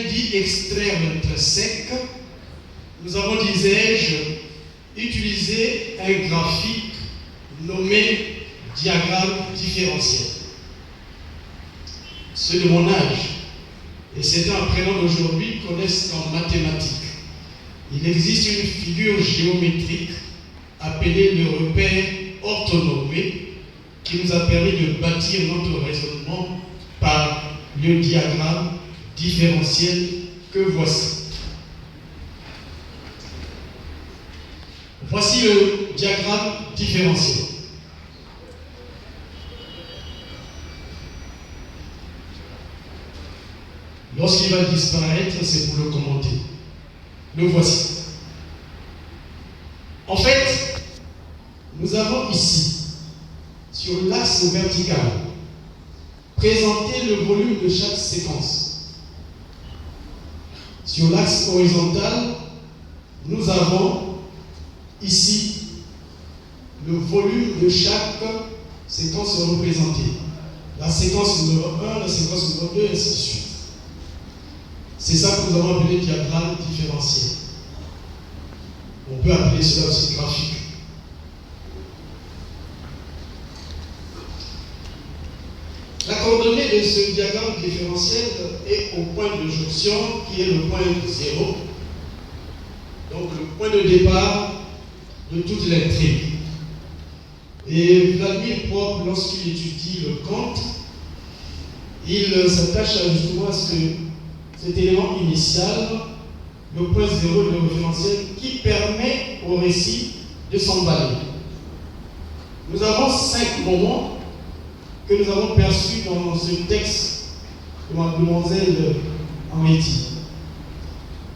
dit extraire l'intrinsèque, nous avons, disais-je, utilisé un graphique nommé diagramme différentiel. Ceux de mon âge et certains apprenants d'aujourd'hui connaissent qu'en mathématiques, il existe une figure géométrique appelée le repère orthonormé qui nous a permis de bâtir notre raisonnement par le diagramme différentiel que voici. Voici le diagramme différentiel. Lorsqu'il va disparaître, c'est pour le commenter. Le voici. En fait, nous avons ici, sur l'axe vertical, présenté le volume de chaque séquence. Sur l'axe horizontal, nous avons ici le volume de chaque séquence représentée. La séquence numéro 1, la séquence numéro 2, et ainsi de suite. C'est ça que nous avons appelé diagramme différentiel. On peut appeler cela aussi graphique. La coordonnée de ce diagramme différentiel est au point de jonction qui est le point 0. Donc le point de départ de toute l'intrigue. Et Vladimir Propp, lorsqu'il étudie le Kant, il s'attache justement à cet élément initial, le point 0 de référentiel, qui permet au récit de s'emballer. Nous avons 5 moments que nous avons perçus dans ce texte de Mademoiselle Henriette.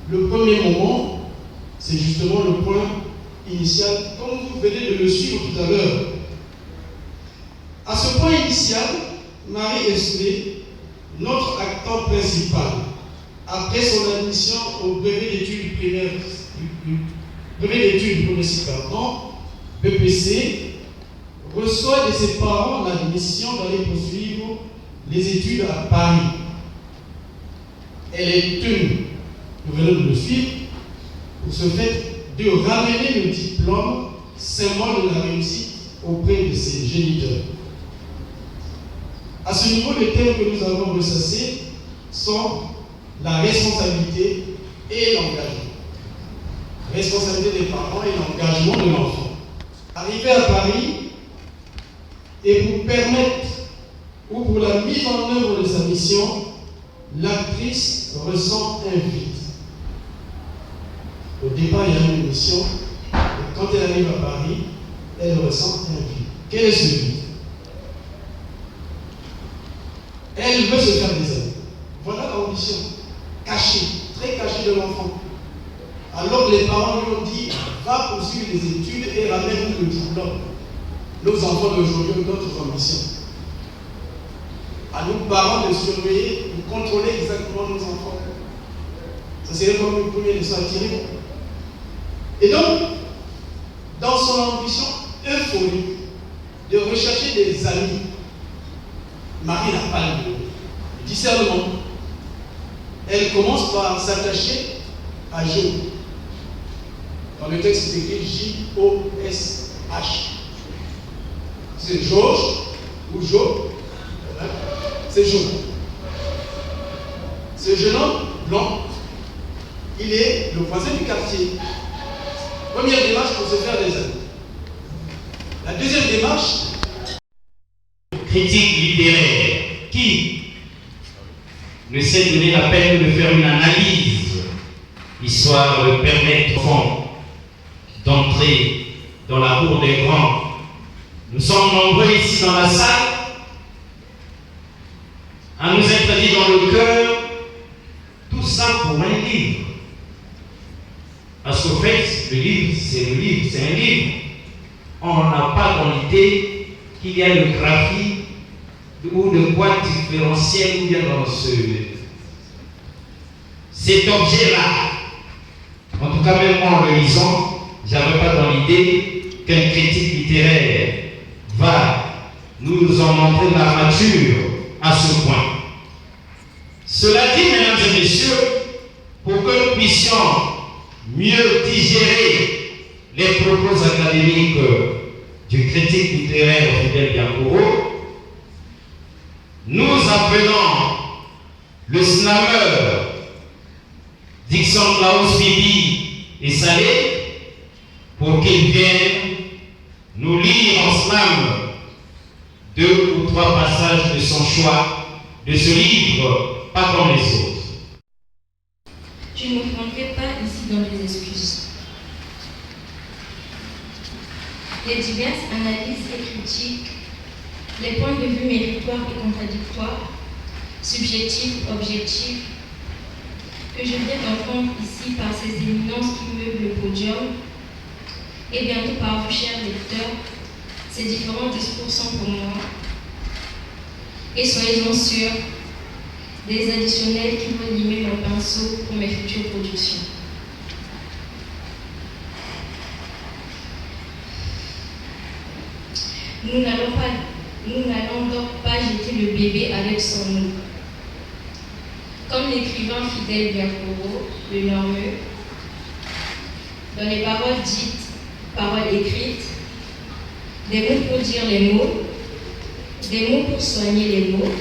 Le premier moment, c'est justement le point initial, comme vous venez de le suivre tout à l'heure. À ce point initial, Marie Estlé, notre acteur principal, après son admission au brevet d'études primaires, brevet d'études progressives, BPC, reçoit de ses parents l'admission d'aller poursuivre les études à Paris. Elle est tenue, nous venons de le suivre, pour ce fait de ramener le diplôme, symbole de la réussite, auprès de ses géniteurs. À ce niveau, les thèmes que nous avons ressassés sont la responsabilité et l'engagement. Responsabilité des parents et l'engagement de l'enfant. Arrivé à Paris, et pour permettre ou pour la mise en œuvre de sa mission, l'actrice ressent un vide. Au départ, il y a une mission, et quand elle arrive à Paris, elle ressent un vide. Quel est ce vide? Elle veut se faire des amis. Voilà l'ambition, cachée, très cachée de l'enfant. Alors que les parents lui ont dit, va poursuivre les études et ramène le diplôme. Nos enfants d'aujourd'hui ont d'autres ambitions. À nous, parents, de surveiller, de contrôler exactement nos enfants. Ça serait comme le premier de s'attirer. Et donc, dans son ambition euphorique de rechercher des amis, Marie n'a pas le discernement. Elle commence par s'attacher à Jo. Dans le texte, c'est écrit J-O-S-H. C'est Georges ou Jo. C'est Jo. Ce jeune homme blanc, il est le voisin du quartier. Première démarche pour se faire des amis. La deuxième démarche, critique littéraire qui ne s'est donné la peine de faire une analyse, histoire de permettre aux enfants d'entrer dans la cour des grands. Nous sommes nombreux ici dans la salle à nous être dit dans le cœur, tout ça pour un livre. Parce qu'au fait, le livre, c'est un livre. On n'a pas dans l'idée qu'il y a le graphique ou de quoi différentiel ou bien dans cet objet-là. En tout cas, même moi, en le lisant, je n'avais pas dans l'idée qu'un critique littéraire va nous en montrer la nature à ce point. Cela dit, mesdames et messieurs, pour que nous puissions mieux digérer les propos académiques du critique littéraire Fidèle Biancoro, nous appelons le slammer Dixon Laos Bibi et Salé pour qu'ils viennent nous lire en slam 2 ou 3 passages de son choix de ce livre, pas comme les autres. Je ne me prendrai pas ici dans les excuses. Les diverses analyses et critiques, les points de vue méritoires et contradictoires, subjectifs, objectifs, que je viens d'entendre ici par ces éminences qui meublent le podium, et bientôt par vous, chers lecteurs, ces différents discours sont pour moi, et soyez-en sûrs, des additionnels qui vont limer mon pinceau pour mes futures productions. Nous n'allons donc pas jeter le bébé avec son eau. Comme l'écrivain Fidèle Biancoro, le normeux, dans les paroles dites, paroles écrites, des mots pour dire les mots, des mots pour soigner les mots,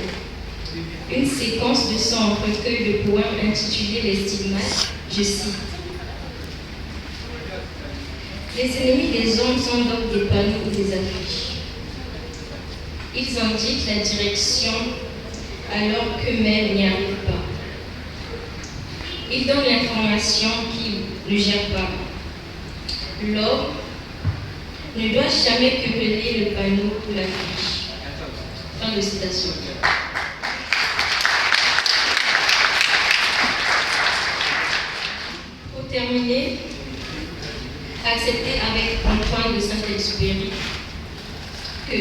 une séquence de son recueil de poèmes intitulé Les Stigmates, je cite. Les ennemis des hommes sont donc des panneaux ou des affiches. Ils indiquent la direction alors qu'eux-mêmes n'y arrivent pas. Ils donnent l'information qu'ils ne gèrent pas. L'homme ne doit jamais quereller le panneau ou l'affiche. Fin de citation. Pour terminer, acceptez avec Antoine de Saint-Exupéry que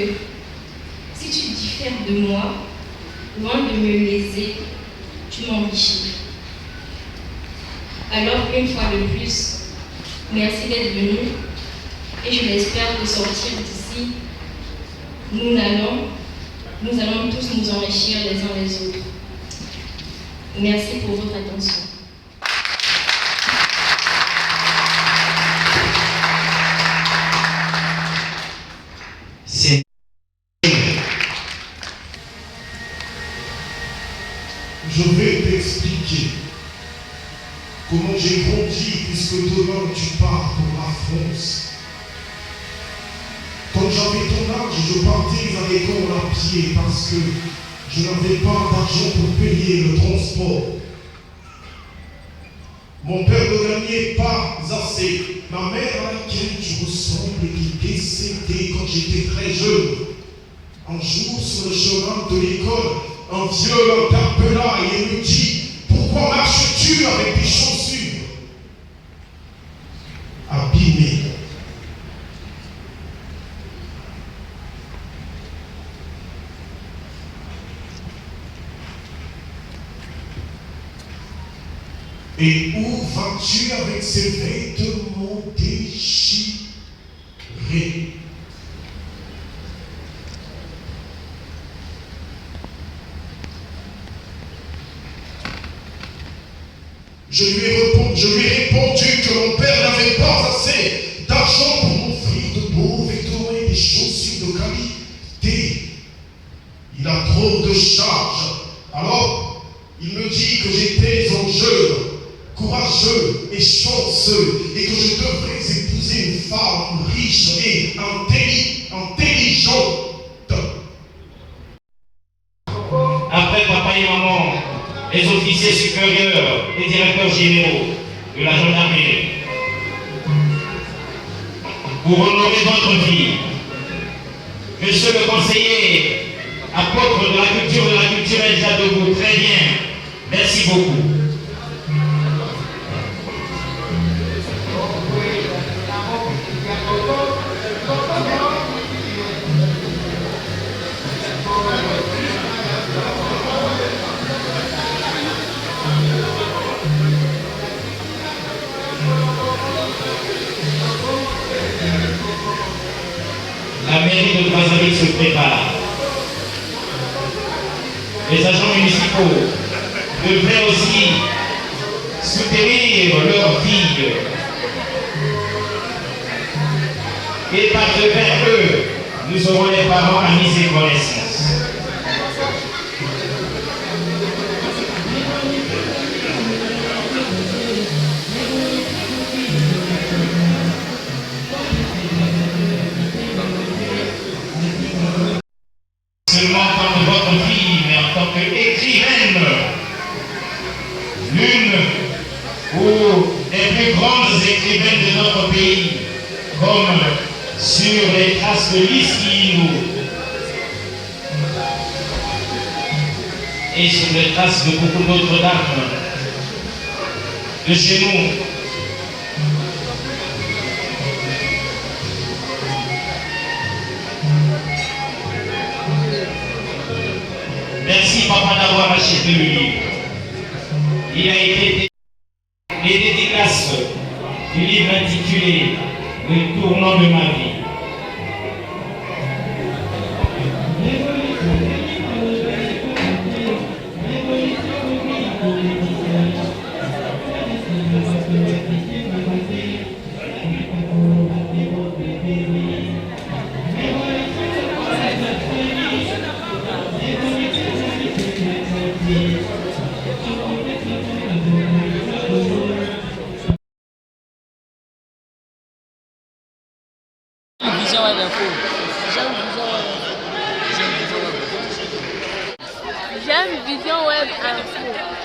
si tu diffères de moi, loin de me léser, tu m'enrichis. Alors, une fois de plus, merci d'être venu et je l'espère de sortir d'ici. Nous allons tous nous enrichir les uns les autres. Merci pour votre attention. Je vais t'expliquer comment j'ai grandi puisque demain tu pars pour la France. Quand j'avais ton âge, je partais à l'école à pied parce que je n'avais pas d'argent pour payer le transport. Mon père ne gagnait pas assez. Ma mère à laquelle tu ressembles est décédée quand j'étais très jeune. Un jour, sur le chemin de l'école, un vieux m'interpella et me dit « Pourquoi marches-tu avec des chaussures abîmées ?» Et où vas-tu avec ces vêtements déchirés? Je lui ai répondu que mon père n'avait pas assez d'argent pour m'offrir de beaux vêtements et des chaussures de qualité. Il a trop de charges. Alors, il me dit que j'étais un jeune, courageux et chanceux et que je devrais épouser une femme riche et intelligente. Après papa et maman, les officiers supérieurs et directeurs généraux de la gendarmerie, pour honorer votre vie, monsieur le conseiller, apôtre de la culture Elsa Debout, très bien, merci beaucoup. La mairie de Brazzaville se prépare. Les agents municipaux devraient aussi soutenir leur vie et par devers eux, nous aurons les parents amis et connaissances. Seulement comme votre fille, mais en tant qu'écrivaine, l'une ou des plus grandes écrivaines de notre pays, comme sur les traces de Lisquino et sur les traces de beaucoup d'autres dames de chez nous. Merci papa d'avoir acheté le livre. Il a été les dédicaces du livre intitulé Le tournant de ma vie. Vision Web Info. J'aime Vision Web Info.